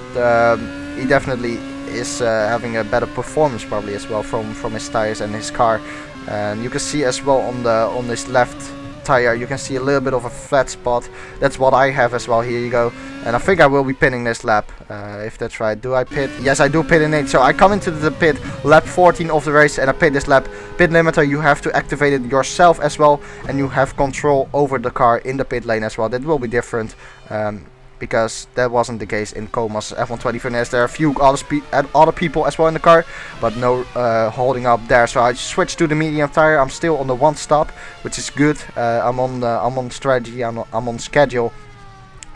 he definitely is having a better performance probably as well from his tires and his car. And you can see as well on this left tire, you can see a little bit of a flat spot. That's what I have as well. Here you go. And I think I will be pitting this lap, if that's right. Do I pit? Yes, I do pit in it. So I come into the pit lap 14 of the race and I pit this lap. Pit limiter, you have to activate it yourself as well, and you have control over the car in the pit lane as well. That will be different, because that wasn't the case in Coma's F120 Finesse. There are a few other people as well in the car, but no holding up there. So I switched to the medium tire. I'm still on the 1 stop, which is good. I'm on strategy. I'm on schedule.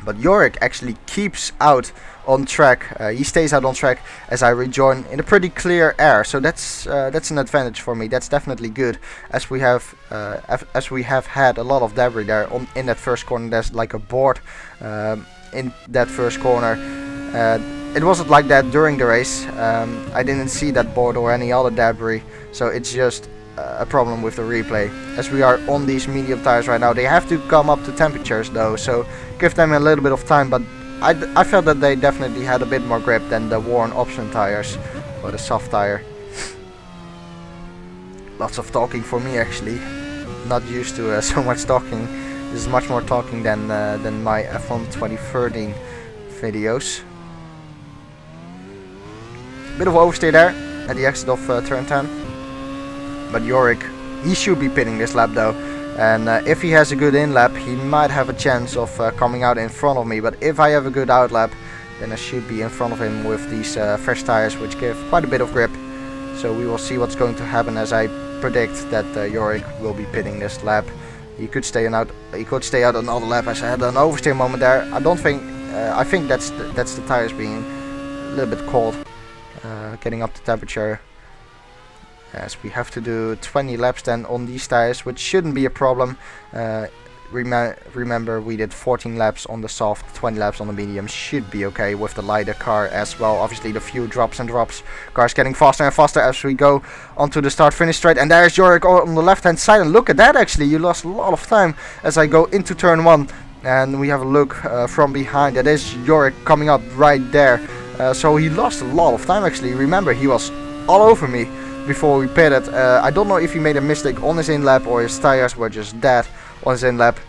But Jorik actually keeps out on track. He stays out on track as I rejoin in a pretty clear air. So that's an advantage for me. That's definitely good, as we have had a lot of debris there in that first corner. There's like a board in that first corner. It wasn't like that during the race. I didn't see that board or any other debris, so it's just a problem with the replay. As we are on these medium tires right now, they have to come up to temperatures though, so give them a little bit of time. But I felt that they definitely had a bit more grip than the worn option tires or the soft tire. Lots of talking for me actually. Not used to so much talking. This is much more talking than my F1 2013 videos. Bit of oversteer there at the exit of turn 10. But Jorik, he should be pitting this lap though. And if he has a good in lap, he might have a chance of coming out in front of me. But if I have a good out lap, then I should be in front of him with these fresh tires, which give quite a bit of grip. So we will see what's going to happen, as I predict that Jorik will be pitting this lap. He could stay out. He could stay out another lap, as I had an oversteer moment there. I don't think. I think that's the tires being a little bit cold, getting up to temperature. As we have to do 20 laps then on these tires, which shouldn't be a problem. Remember, we did 14 laps on the soft, 20 laps on the medium. Should be okay with the lighter car as well. Obviously the few drops and drops. Cars getting faster and faster as we go onto the start-finish straight. And there's Jorik on the left hand side. And look at that, actually. You lost a lot of time as I go into turn 1. And we have a look from behind. That is Jorik coming up right there. So he lost a lot of time actually. Remember, he was all over me before we pitted. I don't know if he made a mistake on his in lap or his tires were just dead on his in lap,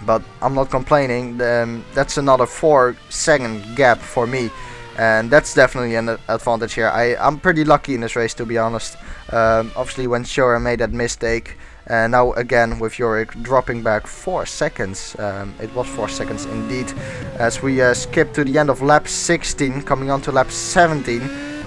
but I'm not complaining. That's another 4-second gap for me, and that's definitely an advantage here. I'm pretty lucky in this race, to be honest. Obviously when Shura made that mistake, and now again with Jorik dropping back 4 seconds. It was 4 seconds indeed, as we skip to the end of lap 16, coming on to lap 17.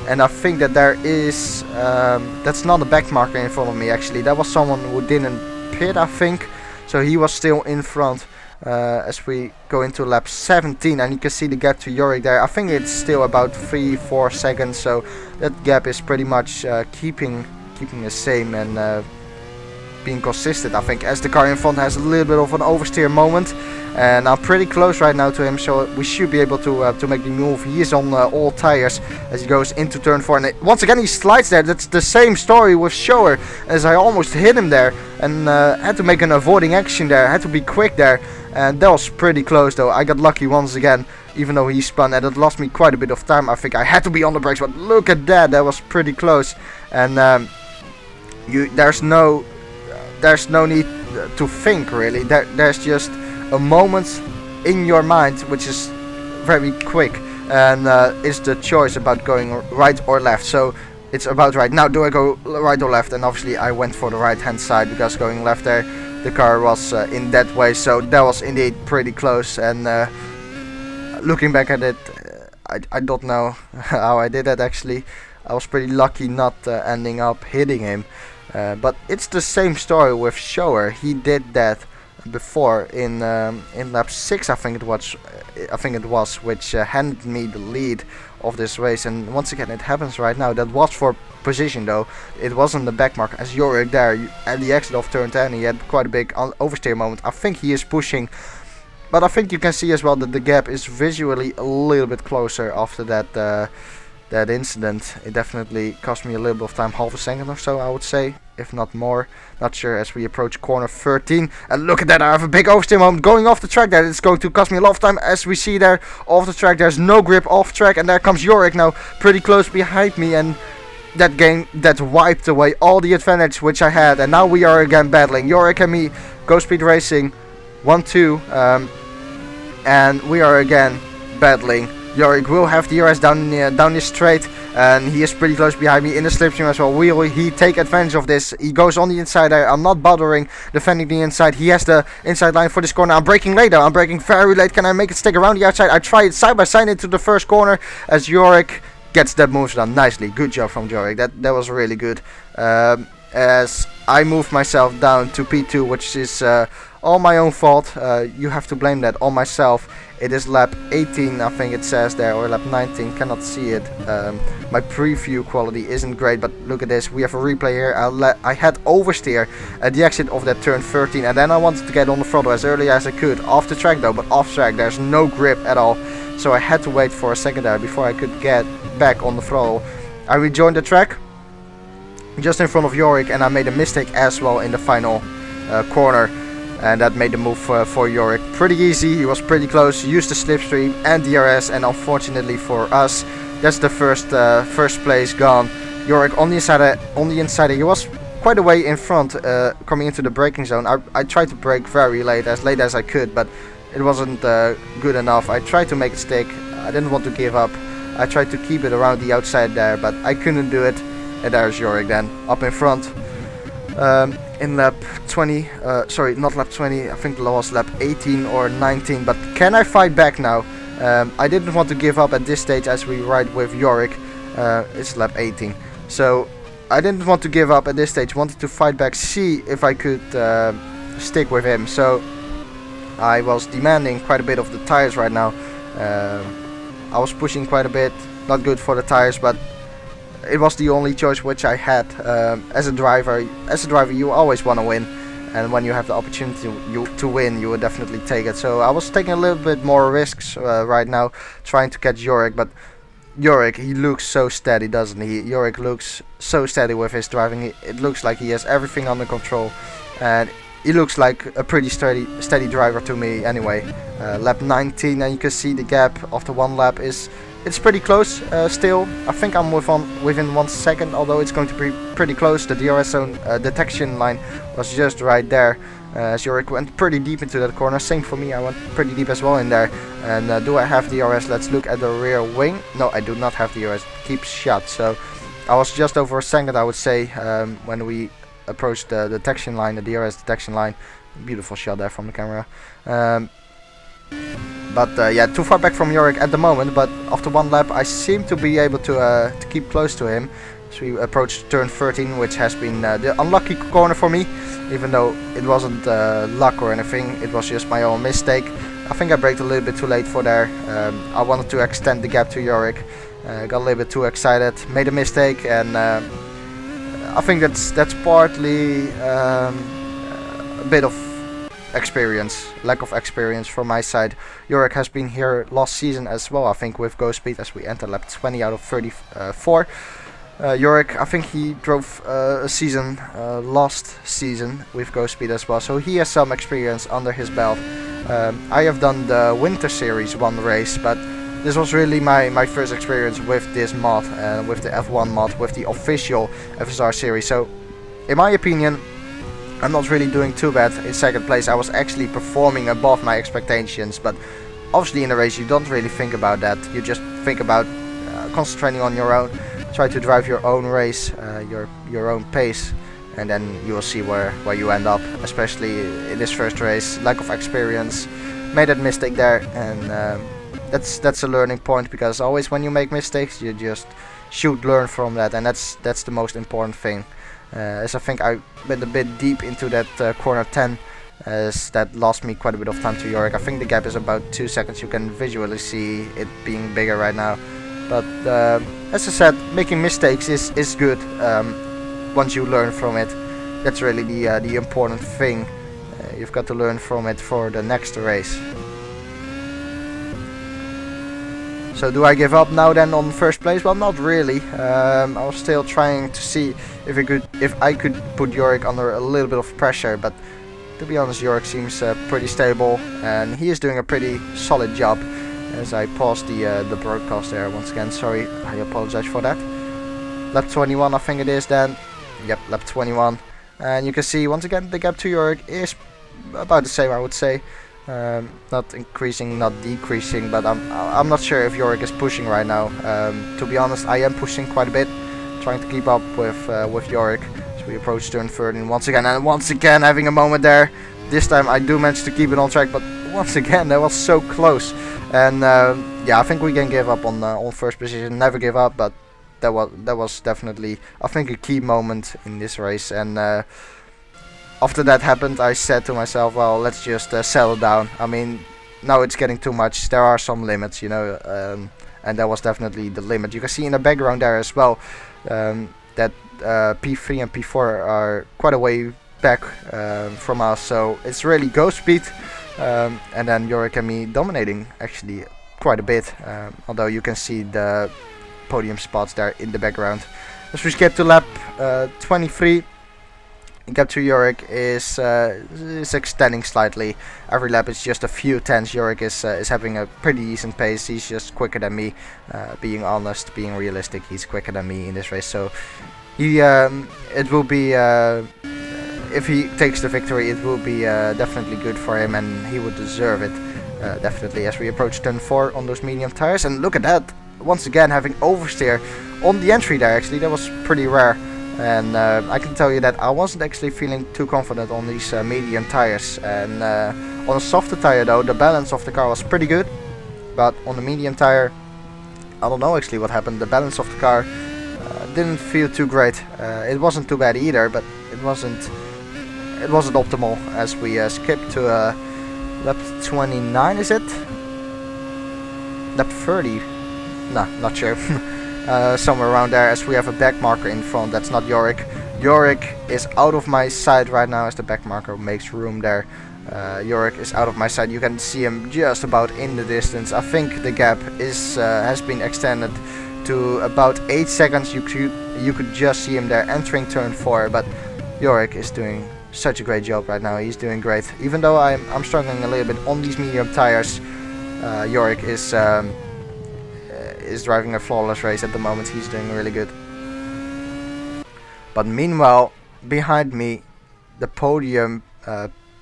And I think that there is, that's not a back marker in front of me actually. That was someone who didn't pit, I think. So he was still in front as we go into lap 17. And you can see the gap to Jorik there. I think it's still about 3-4 seconds. So that gap is pretty much keeping the same. And being consistent, I think, as the car in front has a little bit of an oversteer moment. And I'm pretty close right now to him, so we should be able to make the move. He is on all tires as he goes into turn 4, and once again he slides there. That's the same story with Shower, as I almost hit him there and had to make an avoiding action there. I had to be quick there, and that was pretty close though. I got lucky once again, even though he spun, and it lost me quite a bit of time. I think I had to be on the brakes, but look at that, that was pretty close. And there's no need to think really. There's just a moment in your mind which is very quick, and it's the choice about going right or left. So it's about right now, do I go right or left? And obviously I went for the right hand side, because going left there, the car was in that way, so that was indeed pretty close. And looking back at it, I don't know how I did that actually. I was pretty lucky not ending up hitting him, but it's the same story with Shower. He did that before in lap 6, I think it was, which handed me the lead of this race. And once again it happens right now. That was for position though, it wasn't the back mark, as Yorick there at the exit of turn 10 he had quite a big oversteer moment. I think he is pushing, but I think you can see as well that the gap is visually a little bit closer after that incident. It definitely cost me a little bit of time, half a second or so I would say, if not more. Not sure, as we approach corner 13. And look at that, I have a big oversteer moment going off the track there. It's going to cost me a lot of time, as we see there off the track. There's no grip off track, and there comes Yorick now pretty close behind me, and that wiped away all the advantage which I had. And now we are again battling, Yorick and me, GhostSpeed Racing 1-2, and we are again battling. Yorick will have the DRS down this straight, and he is pretty close behind me in the slipstream as well. Will he take advantage of this? He goes on the inside there. I'm not bothering defending the inside. He has the inside line for this corner. I'm braking late though. I'm braking very late. Can I make it stick around the outside? I try it side by side into the first corner, as Yorick gets that move done nicely. Good job from Yorick. That was really good. As I moved myself down to P2, which is all my own fault. You have to blame that on myself. It is lap 18, I think it says there, or lap 19, cannot see it. My preview quality isn't great, but look at this, we have a replay here. I had oversteer at the exit of that turn 13, and then I wanted to get on the throttle as early as I could. Off the track though, but off track there's no grip at all, so I had to wait for a second there before I could get back on the throttle. I rejoined the track just in front of Yorick, and I made a mistake as well in the final corner. And that made the move for Yorick pretty easy. He was pretty close, used the slipstream and DRS, and unfortunately for us, that's the first place gone. Yorick on the inside, he was quite a way in front, coming into the braking zone. I tried to brake very late as I could, but it wasn't good enough. I tried to make it stick. I didn't want to give up. I tried to keep it around the outside there, but I couldn't do it. And there's Yorick then, up in front. In lap 20, sorry, not lap 20, I think it was lap 18 or 19, but can I fight back now? I didn't want to give up at this stage as we ride with Yorick. It's lap 18, so I didn't want to give up at this stage, wanted to fight back, see if I could stick with him. So I was demanding quite a bit of the tires right now. I was pushing quite a bit, not good for the tires, but it was the only choice which I had. As a driver you always want to win, and when you have the opportunity to win, you would definitely take it. So I was taking a little bit more risks right now, trying to catch Yorick, but Yorick, he looks so steady, doesn't he? Yorick looks so steady with his driving. It looks like he has everything under control, and he looks like a pretty steady driver to me anyway. Lap 19, and you can see the gap after one lap it's pretty close still. I think I'm within 1 second, although it's going to be pretty close. The DRS zone detection line was just right there. As Yorick went pretty deep into that corner. Same for me, I went pretty deep as well in there. And do I have DRS? Let's look at the rear wing. No, I do not have DRS. Keeps shut. So I was just over a second, I would say, when we approached the detection line, the DRS detection line. Beautiful shot there from the camera. But yeah, too far back from Yorick at the moment, but after one lap I seem to be able to keep close to him. So we approached turn 13, which has been the unlucky corner for me, even though it wasn't luck or anything, it was just my own mistake. I think I braked a little bit too late for there. I wanted to extend the gap to Yorick, got a little bit too excited, made a mistake, and I think that's partly a bit of experience, lack of experience from my side. Jorik has been here last season as well, I think, with GhostSpeed, as we entered lap 20 out of 34. Jorik, I think he drove a season last season with GhostSpeed as well, so he has some experience under his belt. I have done the Winter Series one race, but this was really my first experience with this mod, with the F1 mod, with the official FSR series. So, in my opinion, I'm not really doing too bad in second place. I was actually performing above my expectations, but obviously in the race you don't really think about that. You just think about concentrating on your own, try to drive your own race, your own pace, and then you will see where you end up. Especially in this first race, lack of experience, made that mistake there, and that's a learning point, because always when you make mistakes you just should learn from that, and that's the most important thing. As I think I went a bit deep into that corner 10, as that lost me quite a bit of time to Jorik. I think the gap is about 2 seconds. You can visually see it being bigger right now, but as I said, making mistakes is good. Once you learn from it, that's really the important thing. You've got to learn from it for the next race. So do I give up now then on first place? Well, not really. I was still trying to see if I could put Jorik under a little bit of pressure, but to be honest, Jorik seems pretty stable, and he is doing a pretty solid job. As I paused the broadcast there once again, sorry, I apologize for that. Lap 21 I think it is then. Yep, lap 21. And you can see once again the gap to Jorik is about the same, I would say. Not increasing, not decreasing, but I'm not sure if Jorik is pushing right now. To be honest, I am pushing quite a bit, trying to keep up with Jorik. So we approach turn 13 once again, and once again having a moment there. This time I do manage to keep it on track, but once again that was so close. And yeah, I think we can give up on first position. Never give up, but that was definitely, I think, a key moment in this race. And after that happened, I said to myself, well, let's just settle down. I mean, now it's getting too much. There are some limits, you know, and that was definitely the limit. You can see in the background there as well that P3 and P4 are quite a way back from us. So it's really GhostSpeed, and then Jorik and me dominating actually quite a bit. Although you can see the podium spots there in the background. As we get to lap 23. Gap to Jorik is extending slightly. Every lap it's just a few tenths. Jorik is having a pretty decent pace. He's just quicker than me. Being honest, being realistic, he's quicker than me in this race. So he it will be if he takes the victory, it will be definitely good for him, and he would deserve it definitely. As we approach turn 4 on those medium tires, and look at that! Once again having oversteer on the entry there. Actually, that was pretty rare. And I can tell you that I wasn't actually feeling too confident on these medium tires. And on a softer tire though, the balance of the car was pretty good. But on the medium tire, I don't know actually what happened. The balance of the car didn't feel too great. It wasn't too bad either, but it wasn't optimal. As we skip to lap 29, is it? Lap 30? No, not sure. Somewhere around there, as we have a back marker in front. That's not Jorik. Jorik is out of my sight right now as the back marker makes room there. Jorik is out of my sight. You can see him just about in the distance. I think the gap is has been extended to about 8 seconds. You could just see him there entering turn 4, but Jorik is doing such a great job right now. He's doing great. Even though I'm struggling a little bit on these medium tires, Jorik is driving a flawless race at the moment. He's doing really good. But meanwhile, behind me, the podium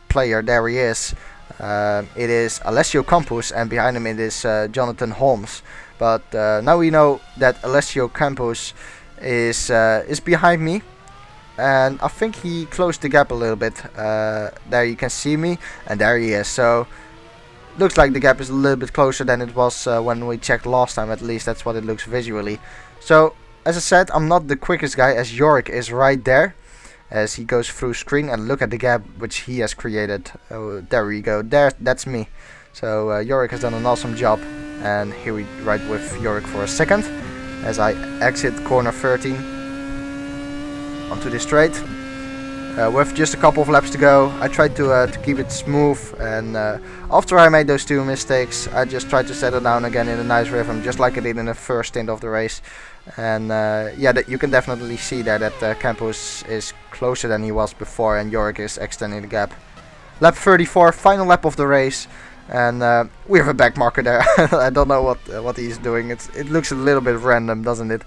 player, there he is. It is Alessio Campos, and behind him it is Jonathan Holmes. But now we know that Alessio Campos is behind me, and I think he closed the gap a little bit. There you can see me, and there he is. So looks like the gap is a little bit closer than it was when we checked last time. At least that's what it looks visually. So as I said, I'm not the quickest guy, as Jorik is right there as he goes through screen, and look at the gap which he has created. Oh, there we go. That's me. So Jorik has done an awesome job, and here we ride with Jorik for a second as I exit corner 13. onto this straight. With just a couple of laps to go, I tried to keep it smooth, and after I made those 2 mistakes, I just tried to settle down again in a nice rhythm, just like I did in the first stint of the race. And yeah, you can definitely see there that Campos is closer than he was before, and Jorik is extending the gap. Lap 34, final lap of the race, and we have a back marker there. I don't know what he's doing. It looks a little bit random, doesn't it?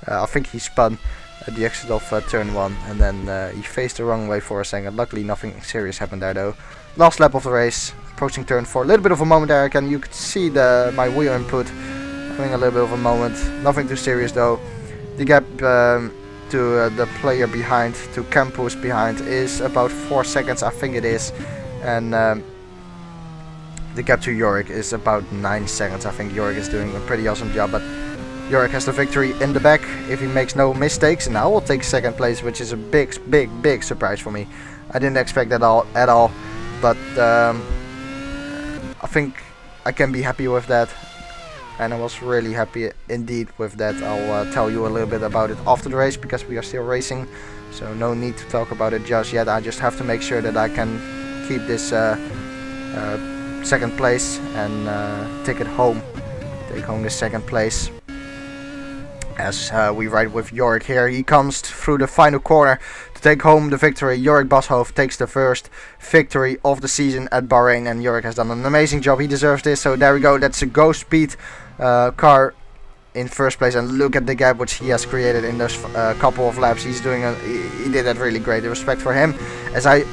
I think he spun at the exit of turn 1, and then he faced the wrong way for a second. Luckily nothing serious happened there though. Last lap of the race, approaching turn 4, a little bit of a moment there again. You could see my wheel input having a little bit of a moment. Nothing too serious though. The gap to the player behind, to Campos behind, is about 4 seconds, I think it is, and the gap to Jorik is about 9 seconds. I think Jorik is doing a pretty awesome job, but Jorik has the victory in the back if he makes no mistakes, and I will take 2nd place, which is a big surprise for me. I didn't expect that at all, but I think I can be happy with that, and I was really happy indeed with that. I'll tell you a little bit about it after the race, because we are still racing, so no need to talk about it just yet. I just have to make sure that I can keep this 2nd place and take it home. Take home the 2nd place. As we ride with Jorik here, he comes through the final corner to take home the victory. Jorik Boshoff takes the first victory of the season at Bahrain, and Jorik has done an amazing job. He deserves this. So there we go. That's a GhostSpeed car in first place, and look at the gap which he has created in those couple of laps. He did that really great. Respect for him. As I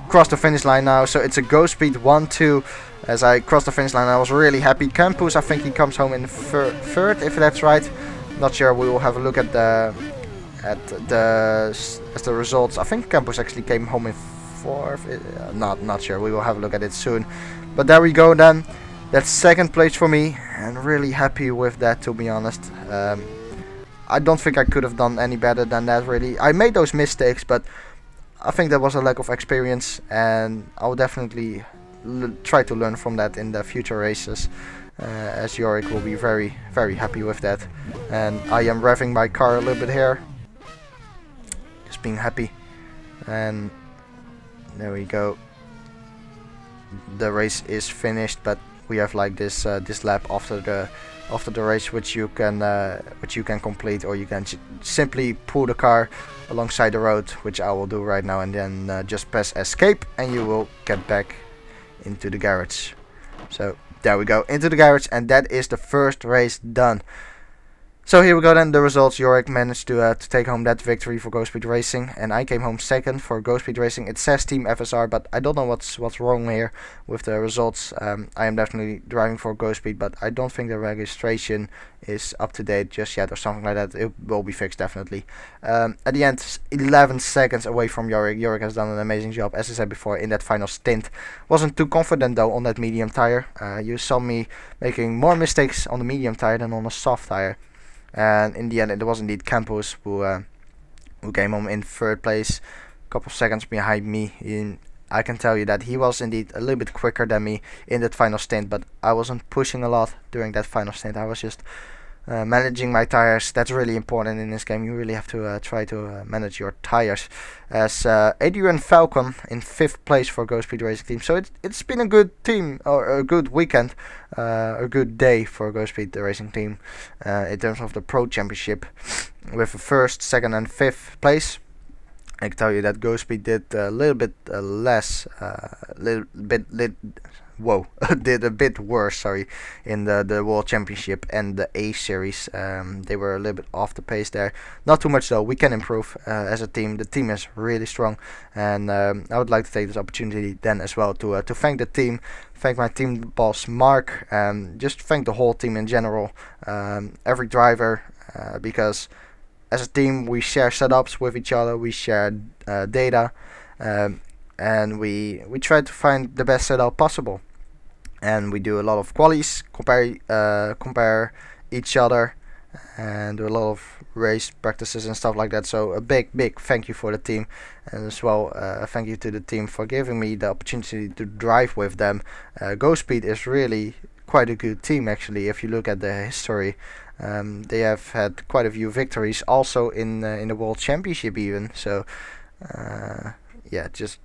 cross the finish line now, so it's a GhostSpeed 1-2. As I crossed the finish line, I was really happy. Campos, I think he comes home in third, if that's right. Not sure. We will have a look at the results. I think Campos actually came home in 4th. Not sure. We will have a look at it soon. But there we go then. That's 2nd place for me, and really happy with that, to be honest. I don't think I could have done any better than that, really. I made those mistakes, but I think that was a lack of experience, and I'll definitely try to learn from that in the future races. As Jorik will be very happy with that, and I am revving my car a little bit here, just being happy. And there we go. The race is finished, but we have like this lap after the race, which you can complete, or you can simply pull the car alongside the road, which I will do right now, and then just press escape, and you will get back into the garage. So there we go, into the garage, and that is the first race done. So here we go then, the results. Jorik managed to take home that victory for GhostSpeed Racing, and I came home 2nd for GhostSpeed Racing. It says Team FSR, but I don't know what's wrong here with the results. I am definitely driving for GhostSpeed, but I don't think the registration is up to date just yet, or something like that. It will be fixed definitely. At the end, 11 seconds away from Jorik. Jorik has done an amazing job, as I said before, in that final stint. Wasn't too confident though on that medium tire. You saw me making more mistakes on the medium tire than on the soft tire. And in the end, it was indeed Campos who came home in 3rd place, a couple of seconds behind me. I can tell you that he was indeed a little bit quicker than me in that final stint, but I wasn't pushing a lot during that final stint. I was just managing my tires. That's really important in this game. You really have to try to manage your tires. As Adrian Falcon in 5th place for GhostSpeed Racing Team. So it's been a good team, or a good weekend, a good day for GhostSpeed Racing Team in terms of the Pro Championship, with 1st, 2nd and 5th place. I can tell you that GhostSpeed did a little bit less, did a bit worse, sorry, in the World Championship and the A Series. They were a little bit off the pace there. Not too much though. We can improve as a team. The team is really strong, and I would like to take this opportunity then as well to thank the team, thank my team boss Mark, and just thank the whole team in general, every driver, because as a team we share setups with each other, we share data, and we try to find the best setup possible. And we do a lot of qualies, compare each other, and do a lot of race practices and stuff like that. So a big thank you for the team, and as well thank you to the team for giving me the opportunity to drive with them. GhostSpeed is really quite a good team actually. If you look at the history, They have had quite a few victories, also in the World Championship even. So yeah, just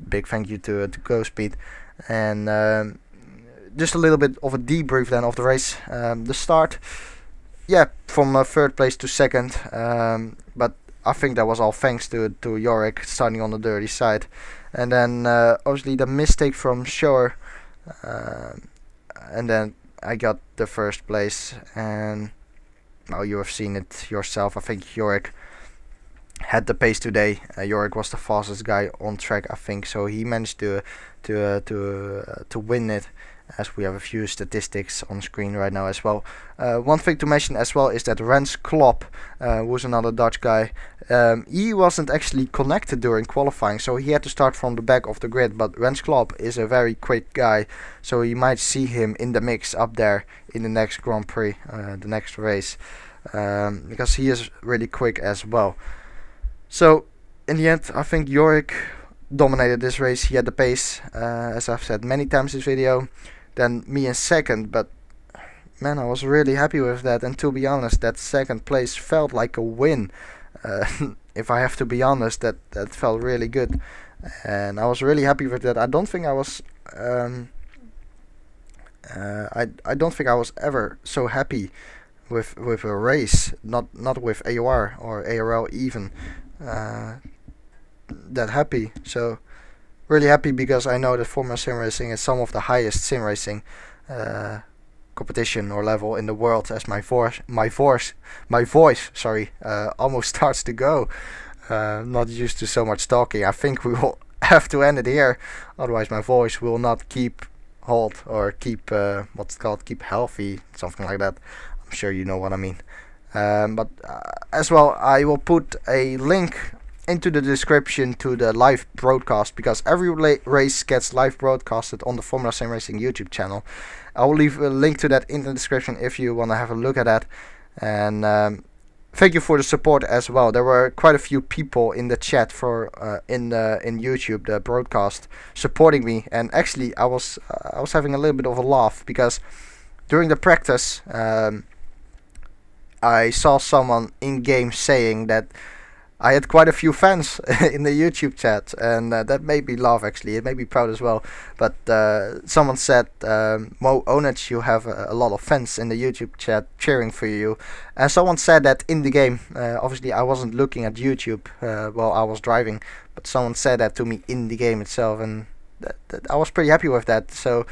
big thank you to GhostSpeed. And just a little bit of a debrief then of the race. The start, yeah, from third place to second, but I think that was all thanks to Yorick starting on the dirty side. And then obviously the mistake from Shore, and then I got the first place. And well, you have seen it yourself. I think Yorick had the pace today. Yorick was the fastest guy on track, I think, so he managed to win it, as we have a few statistics on screen right now as well. One thing to mention as well is that Rens Klopp, who's another Dutch guy, he wasn't actually connected during qualifying, so he had to start from the back of the grid. But Rens Klopp is a very quick guy, so you might see him in the mix up there in the next Grand Prix, the next race, because he is really quick as well. So in the end, I think Yorick dominated this race. He had the pace, as I've said many times in this video. Then me in second, but man, I was really happy with that. And to be honest, that second place felt like a win. If I have to be honest, that felt really good, and I was really happy with that. I don't think I was I don't think I was ever so happy with a race, not with AOR or ARL even, that happy. So really happy, because I know that Formula Sim Racing is some of the highest sim racing competition or level in the world, as my voice almost starts to go. Not used to so much talking. I think we will have to end it here, otherwise my voice will not keep hold or keep what's it called, keep healthy, something like that. I'm sure you know what I mean. But as well, I will put a link into the description to the live broadcast, because every race gets live broadcasted on the Formula Sim Racing YouTube channel. I will leave a link to that in the description if you want to have a look at that. And thank you for the support as well. There were quite a few people in the chat for in YouTube, the broadcast, supporting me. And actually, I was having a little bit of a laugh, because during the practice, I saw someone in game saying that I had quite a few fans in the YouTube chat, and that made me laugh. Actually, it made me proud as well. But someone said, Mo Onage, you have a lot of fans in the YouTube chat cheering for you. And someone said that in the game. Obviously, I wasn't looking at YouTube while I was driving, but someone said that to me in the game itself, and that I was pretty happy with that. So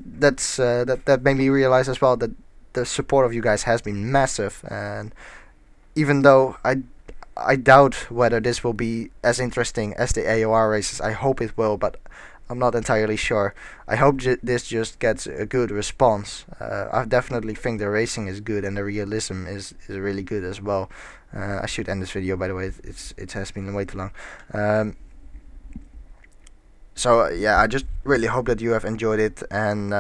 that's that made me realize as well that the support of you guys has been massive. And even though I doubt whether this will be as interesting as the AOR races. I hope it will, but I'm not entirely sure. I hope this just gets a good response. I definitely think the racing is good, and the realism is really good as well. I should end this video, by the way. It has been way too long. So yeah, I just really hope that you have enjoyed it, and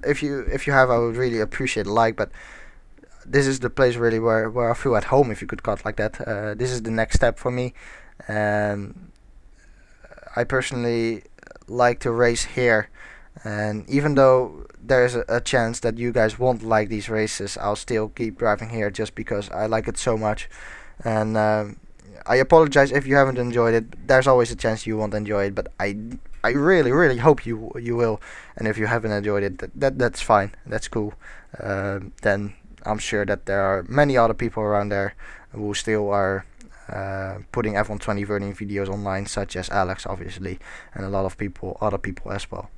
if you have, I would really appreciate a like. But this is the place really where I feel at home, if you could call it like that. This is the next step for me, and I personally like to race here. And even though there's a chance that you guys won't like these races, I'll still keep driving here just because I like it so much. And I apologize if you haven't enjoyed it. There's always a chance you won't enjoy it, but I really hope you will. And if you haven't enjoyed it, that's fine. That's cool. Then I'm sure that there are many other people around there who still are putting F120 version videos online, such as Alex, obviously, and a lot of other people as well.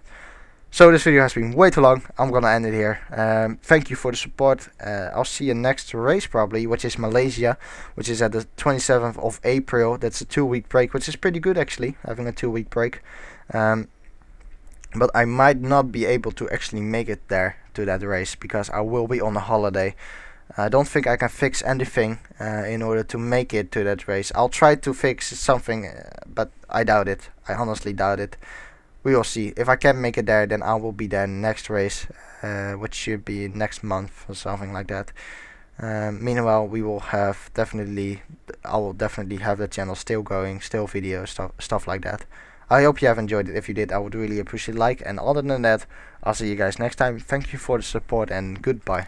So this video has been way too long. I'm gonna end it here. Thank you for the support. I'll see you next race probably, which is Malaysia, which is at the 27th of April. That's a 2-week break, which is pretty good actually, having a 2-week break. But I might not be able to actually make it there to that race because I will be on a holiday. I don't think I can fix anything in order to make it to that race. I'll try to fix something, but I doubt it. I honestly doubt it. We will see. If I can make it there, then I will be there next race, which should be next month or something like that. Meanwhile, we will have I will definitely have the channel still going, still videos, stuff like that. I hope you have enjoyed it. If you did, I would really appreciate a like. And other than that, I'll see you guys next time. Thank you for the support and goodbye.